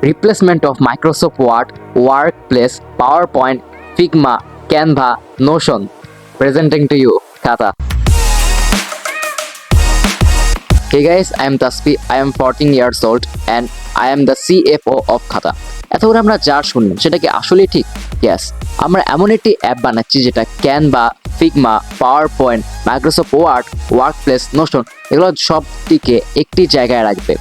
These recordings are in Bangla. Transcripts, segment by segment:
replacement of Microsoft Word, Workplace, PowerPoint, Figma, Canva, Notion. Presenting to you, Khata. Hey guys, I am Tasfi. I am 14 years old and I am the CFO of Khata. এতক্ষণ আমরা যা শুনলাম সেটা কি আসলে ঠিক? ইয়েস, আমরা এমন একটি অ্যাপ বানাচ্ছি যেটা Canva, Figma, PowerPoint, Microsoft Word, workplace, Notion এগুলো সবটিকে একটি জায়গায় রাখবে।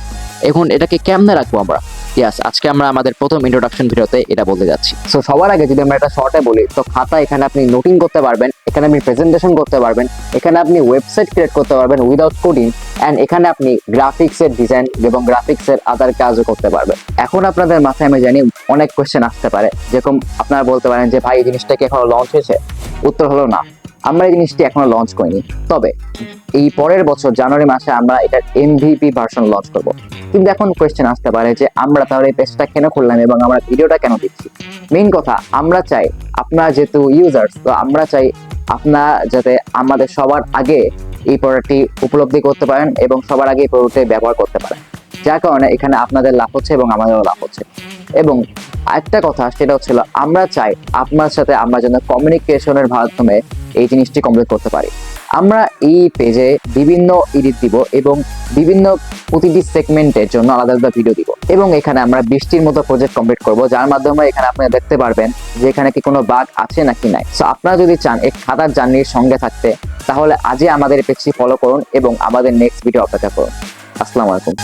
এখন এটাকে কেমনে রাখবো আমরা? ইয়েস, আজকে আমরা আমাদের প্রথম ইন্ট্রোডাকশন ভিডিওতে এটা বলতে যাচ্ছি। সো সবার আগে যদি আমরা এটা শর্টে বলি, তো খাতা এখানে আপনি নোটিং করতে পারবেন, এখানে আপনি প্রেজেন্টেশন করতে পারবেন, এখানে আপনি ওয়েবসাইট ক্রিয়েট করতে পারবেন উইদাউট কোডিং, অ্যান্ড এখানে আপনি গ্রাফিক্সের ডিজাইন এবং গ্রাফিক্সের আদার কাজও করতে পারবেন। এখন আপনাদের মাথায় আমি জানি অনেক কোয়েশ্চেন আসতে পারে, যেরকম আপনারা বলতে পারেন যে ভাই এই জিনিসটা কি এখনো লঞ্চ হয়েছে? উত্তর হলো না, আমরা এই জিনিসটি এখনো লঞ্চ করিনি। তবে এই পরের বছর জানুয়ারি মাসে আমরা এটার MVP ভার্সন লঞ্চ করব। কিন্তু এখন কোয়েশ্চেন আসতে পারে যে আমরা তাহলে এই পেজটা কেন খুললাম এবং আমরা ভিডিওটা কেন দিচ্ছি? মেইন কথা, আমরা চাই আপনারা যেহেতু ইউজার্স, তো আমরা চাই আপনারা যাতে আমাদের সবার আগে এই প্রোডাক্টটি উপলব্ধি করতে পারেন এবং সবার আগে এই প্রোডাক্টটি ব্যবহার করতে পারেন, যার কারণে এখানে আপনাদের লাভ হচ্ছে এবং আমাদেরও লাভ হচ্ছে। এবং আরেকটা কথা সেটা হচ্ছিল, আমরা চাই আপনার সাথে আমরা যেন কমিউনিকেশনের মাধ্যমে এই জিনিসটি কমপ্লিট করতে পারি। আমরা এই পেজে বিভিন্ন এডিট দিব এবং বিভিন্ন প্রতিটি সেগমেন্টের জন্য আলাদা আলাদা ভিডিও দিব এবং এখানে আমরা 20টির মতো প্রজেক্ট কমপ্লিট করব, যার মাধ্যমে এখানে আপনারা দেখতে পারবেন যে এখানে কি কোনো বাগ আছে নাকি নাই। সো আপনারা যদি চান এই খাতার জার্নির সঙ্গে থাকতে, তাহলে আজই আমাদের পেজটি ফলো করুন এবং আমাদের নেক্সট ভিডিও অপেক্ষা করুন। আসসালামু আলাইকুম।